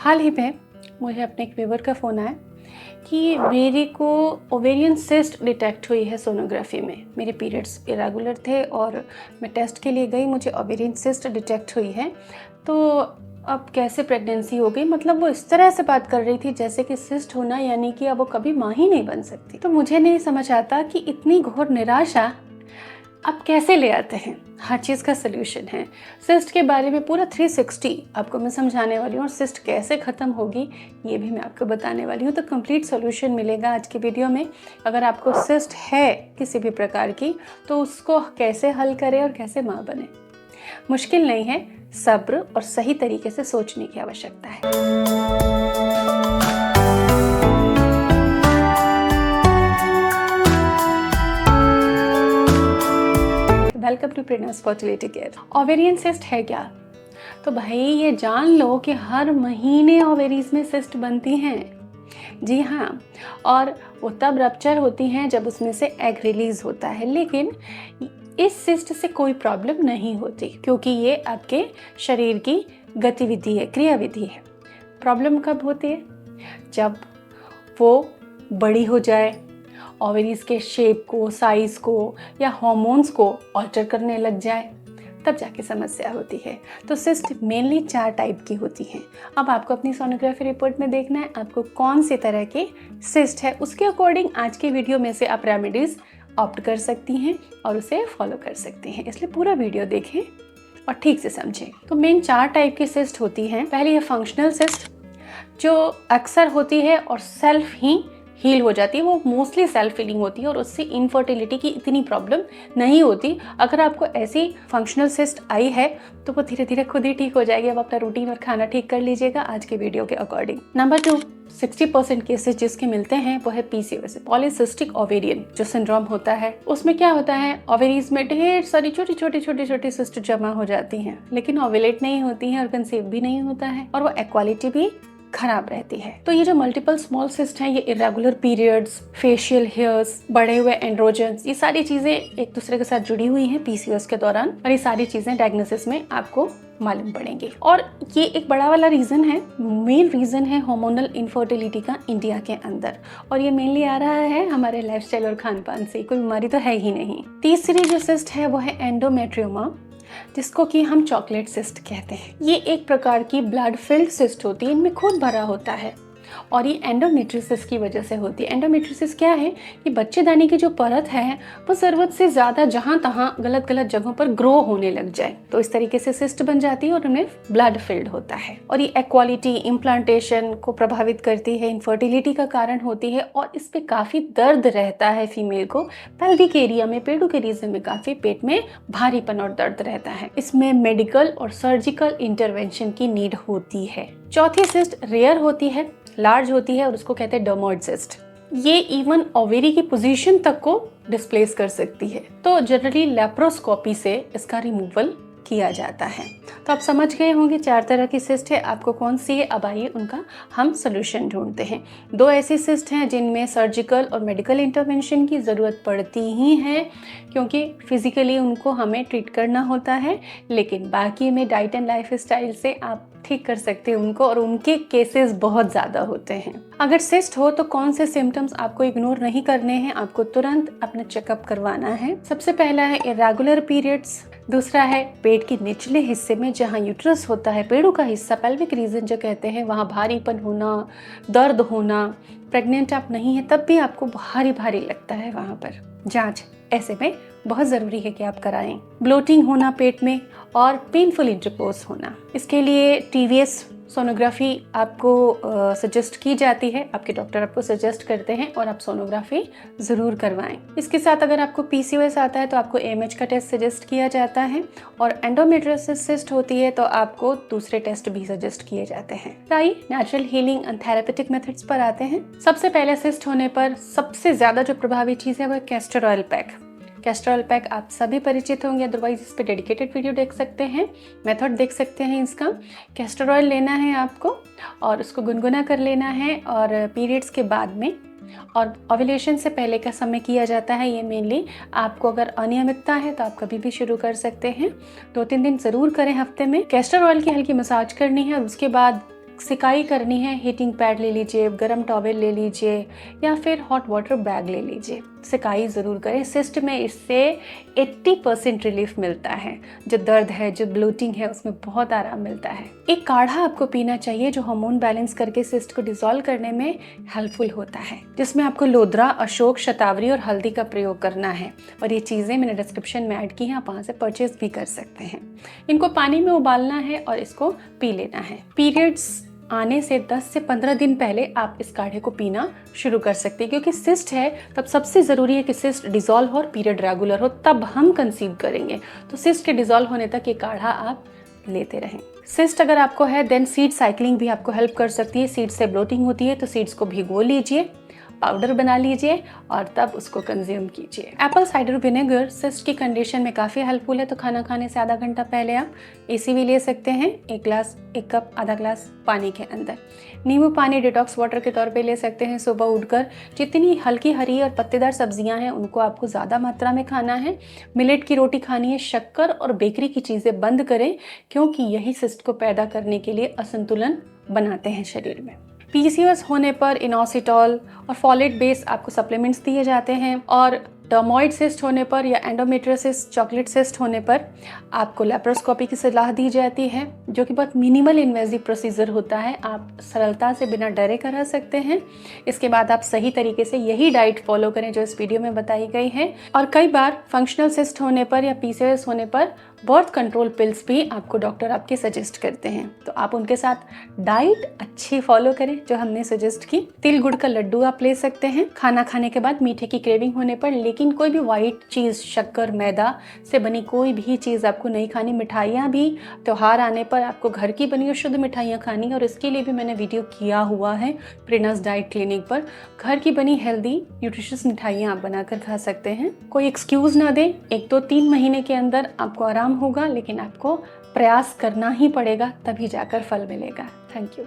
हाल ही में मुझे अपने एक व्यूअर का फ़ोन आया कि मेरे को ओवेरियन सिस्ट डिटेक्ट हुई है सोनोग्राफी में। मेरे पीरियड्स इरेगुलर थे और मैं टेस्ट के लिए गई, मुझे ओवेरियन सिस्ट डिटेक्ट हुई है। तो अब कैसे प्रेगनेंसी हो गई, मतलब वो इस तरह से बात कर रही थी जैसे कि सिस्ट होना यानी कि अब वो कभी माँ ही नहीं बन सकती। तो मुझे नहीं समझ आता कि इतनी घोर निराशा आप कैसे ले आते हैं। हर चीज़ का सल्यूशन है। सिस्ट के बारे में पूरा 360 आपको मैं समझाने वाली हूँ और सिस्ट कैसे ख़त्म होगी ये भी मैं आपको बताने वाली हूँ। तो कंप्लीट सॉल्यूशन मिलेगा आज की वीडियो में। अगर आपको सिस्ट है किसी भी प्रकार की तो उसको कैसे हल करें और कैसे माँ बने। मुश्किल नहीं है, सब्र और सही तरीके से सोचने की आवश्यकता है। Welcome to Prerna's fertility care. Ovarian cyst है क्या? तो भाई ये जान लो कि हर महीने ओवेरीज में सिस्ट बनती हैं। जी हाँ, और वो तब रप्चर होती हैं जब उसमें से एग रिलीज होता है। लेकिन इस सिस्ट से कोई प्रॉब्लम नहीं होती क्योंकि ये आपके शरीर की गतिविधि है, क्रियाविधि है। प्रॉब्लम कब होती है? जब वो बड़ी हो जाए, ओवरीज के शेप को, साइज को या हार्मोन्स को ऑल्टर करने लग जाए, तब जाके समस्या होती है। तो सिस्ट मेनली 4 टाइप की होती हैं। अब आपको अपनी सोनोग्राफी रिपोर्ट में देखना है आपको कौन सी तरह की सिस्ट है। उसके अकॉर्डिंग आज के वीडियो में से आप रेमेडीज ऑप्ट कर सकती हैं और उसे फॉलो कर सकती हैं। इसलिए पूरा वीडियो देखें और ठीक से समझें। तो मेन 4 टाइप की सिस्ट होती हैं। पहली है फंक्शनल सिस्ट, जो अक्सर होती है और सेल्फ ही हील हो जाती है। वो मोस्टली सेल्फ हीलिंग होती है और उससे इनफर्टिलिटी की इतनी प्रॉब्लम नहीं होती। अगर आपको ऐसी फंक्शनल सिस्ट आई है तो वो धीरे धीरे खुद ही ठीक हो जाएगी। अब अपना रूटीन और खाना ठीक कर लीजिएगा आज के वीडियो के अकॉर्डिंग। नंबर 2, 60% केसेस जिसके मिलते हैं वो है पीसीओएस, पॉलीसिस्टिक ओवेरियन जो सिंड्रोम होता है। उसमें क्या होता है, ओवेरीज में ढेर सारी छोटी छोटी सिस्ट जमा हो जाती हैं, लेकिन ओवुलेट नहीं होती हैं और कंसीव भी नहीं होता है और वो इक्वालिटी भी खराब रहती है। तो ये जो मल्टीपल स्मॉल सिस्ट हैं, ये इरेगुलर पीरियड्स, फेशियल हेयर्स, बढ़े हुए एंड्रोजन्स, ये सारी चीजें एक दूसरे के साथ जुड़ी हुई हैं पीसीओएस के दौरान और ये सारी चीजें डायग्नोसिस में आपको मालूम पड़ेंगी। और ये एक बड़ा वाला रीजन है, मेन रीजन है हार्मोनल इनफर्टिलिटी का इंडिया के अंदर। और ये मेनली आ रहा है हमारे लाइफस्टाइल और खान पान से, कोई बीमारी तो है ही नहीं। तीसरी जो सिस्ट है वो है एंडोमेट्रियोमा, जिसको कि हम चॉकलेट सिस्ट कहते हैं। ये एक प्रकार की ब्लड फिल्ड सिस्ट होती है, इनमें खून भरा होता है और ये एंडोमेट्रियोसिस की वजह से होती है। एंडोमेट्रियोसिस क्या है कि बच्चेदानी की जो परत है वो ज़रूरत से ज़्यादा जहाँ तहाँ गलत गलत जगहों पर ग्रो होने लग जाए, तो इस तरीके से सिस्ट बन जाती है और उनमें ब्लड फिल्ड होता है। और ये इक्वालिटी, इम्प्लांटेशन को प्रभावित करती है, इनफर्टिलिटी का कारण होती है और इस पे काफ़ी दर्द रहता है फीमेल को। पेल्विक एरिया में, पेड़ों के रीजन में काफ़ी पेट में भारीपन और दर्द रहता है। इसमें मेडिकल और सर्जिकल इंटरवेंशन की नीड होती है। चौथी सिस्ट रेयर होती है, लार्ज होती है और उसको कहते हैं डर्मोइड सिस्ट। ये इवन ओवेरी की पोजीशन तक को डिस्प्लेस कर सकती है। तो जनरली लेप्रोस्कोपी से इसका रिमूवल किया जाता है। तो आप समझ गए होंगे 4 तरह की सिस्ट है, आपको कौन सी है। अब आइए उनका हम सोल्यूशन ढूंढते हैं। 2 ऐसी सिस्ट हैं जिनमें सर्जिकल और मेडिकल इंटरवेंशन की ज़रूरत पड़ती ही है क्योंकि फिजिकली उनको हमें ट्रीट करना होता है, लेकिन बाकी में डाइट एंड लाइफ स्टाइल से आप ठीक कर सकते हैं उनको और उनके केसेस बहुत ज़्यादा होते हैं। अगर सिस्ट हो तो कौन से सिम्टम्स आपको इग्नोर नहीं करने हैं, आपको तुरंत अपना चेकअप करवाना है। सबसे पहला है इरेगुलर पीरियड्स, दूसरा है पेट के निचले हिस्से में जहाँ यूट्रस होता है, पेड़ों का हिस्सा, पेल्विक रीजन जो कहते हैं, वहाँ भारीपन होना, दर्द होना। प्रेग्नेंट आप नहीं है तब भी आपको भारी भारी लगता है वहाँ पर। जांच ऐसे में बहुत ज़रूरी है कि आप कराएं। ब्लोटिंग होना पेट में और पेनफुल इंटरकोर्स होना, इसके लिए टीवीएस सोनोग्राफी आपको सजेस्ट की जाती है, आपके डॉक्टर आपको सजेस्ट करते हैं और आप सोनोग्राफी ज़रूर करवाएं। इसके साथ अगर आपको पीसीओएस आता है तो आपको एएमएच का टेस्ट सजेस्ट किया जाता है और एंडोमेट्रियोसिस सिस्ट होती है तो आपको दूसरे टेस्ट भी सजेस्ट किए जाते हैं। आइए natural healing and therapeutic methods पर आते हैं। सबसे पहले सिस्ट होने पर सबसे ज़्यादा जो प्रभावी चीज़ है वो castor oil pack. Castor oil pack आप सभी परिचित होंगे, अदरवाइज इस पे डेडिकेटेड वीडियो देख सकते हैं, मेथड देख सकते हैं इसका। कैस्टर ऑयल लेना है आपको और उसको गुनगुना कर लेना है और पीरियड्स के बाद में और ओव्यूलेशन से पहले का समय किया जाता है। ये मेनली आपको अगर अनियमितता है तो आप कभी भी शुरू कर सकते हैं। 2-3 दिन ज़रूर करें हफ्ते में। कैस्टर ऑयल की हल्की मसाज करनी है और उसके बाद सिकाई करनी है, हीटिंग पैड ले लीजिए, गर्म टॉवेल ले लीजिए या फिर हॉट वाटर बैग ले लीजिए, सिकाई ज़रूर करें। सिस्ट में इससे 80% रिलीफ मिलता है। जो दर्द है, जो ब्लोटिंग है, उसमें बहुत आराम मिलता है। एक काढ़ा आपको पीना चाहिए जो हार्मोन बैलेंस करके सिस्ट को डिसॉल्व करने में हेल्पफुल होता है, जिसमें आपको लोदरा, अशोक, शतावरी और हल्दी का प्रयोग करना है। और ये चीज़ें मैंने डिस्क्रिप्शन में ऐड की हैं, आप वहाँ से परचेज भी कर सकते हैं। इनको पानी में उबालना है और इसको पी लेना है। पीरियड्स आने से 10 से 15 दिन पहले आप इस काढ़े को पीना शुरू कर सकते हैं, क्योंकि सिस्ट है तब सबसे ज़रूरी है कि सिस्ट डिसॉल्व और पीरियड रेगुलर हो, तब हम कंसीव करेंगे। तो सिस्ट के डिसॉल्व होने तक ये काढ़ा आप लेते रहें। सिस्ट अगर आपको है देन सीड साइक्लिंग भी आपको हेल्प कर सकती है। सीड से ब्लोटिंग होती है तो सीड्स को भिगो लीजिए, पाउडर बना लीजिए और तब उसको कंज्यूम कीजिए। एप्पल साइडर विनेगर सिस्ट की कंडीशन में काफ़ी हेल्पफुल है। तो खाना खाने से आधा घंटा पहले आप इसी भी ले सकते हैं, 1 कप आधा ग्लास पानी के अंदर। नींबू पानी डिटॉक्स वाटर के तौर पे ले सकते हैं। सुबह उठकर जितनी हल्की हरी और पत्तेदार सब्जियां हैं उनको आपको ज़्यादा मात्रा में खाना है। मिलेट की रोटी खानी है। शक्कर और बेकरी की चीज़ें बंद करें, क्योंकि यही सिस्ट को पैदा करने के लिए असंतुलन बनाते हैं शरीर में। पीसीओएस होने पर इनोसिटॉल और फॉलेट बेस आपको सप्लीमेंट्स दिए जाते हैं। और डर्मोइड सिस्ट होने पर या एंडोमेट्रियोसिस चॉकलेट सिस्ट होने पर आपको लेप्रोस्कोपी की सलाह दी जाती है, जो कि बहुत मिनिमल इन्वेजिव प्रोसीजर होता है। आप सरलता से बिना डरे करा सकते हैं। इसके बाद आप सही तरीके से यही डाइट फॉलो करें जो इस वीडियो में बताई गई है। और कई बार फंक्शनल सिस्ट होने पर या पीसीओएस होने पर बर्थ कंट्रोल पिल्स भी आपको डॉक्टर आपके सजेस्ट करते हैं, तो आप उनके साथ डाइट अच्छी फॉलो करें जो हमने सजेस्ट की। तिल गुड़ का लड्डू आप ले सकते हैं खाना खाने के बाद मीठे की क्रेविंग होने पर, लेकिन कोई भी वाइट चीज़, शक्कर, मैदा से बनी कोई भी चीज़ आपको नहीं खानी। मिठाइयाँ भी त्योहार आने पर आपको घर की बनी और शुद्ध मिठाइयाँ खानी है, और इसके लिए भी मैंने वीडियो किया हुआ है प्रिनास डाइट क्लिनिक पर। घर की बनी हेल्दी न्यूट्रिशियस मिठाइयाँ आप बनाकर खा सकते हैं। कोई एक्सक्यूज़ ना दें। 1-2-3 महीने के अंदर आपको आराम होगा, लेकिन आपको प्रयास करना ही पड़ेगा, तभी जाकर फल मिलेगा। Thank you.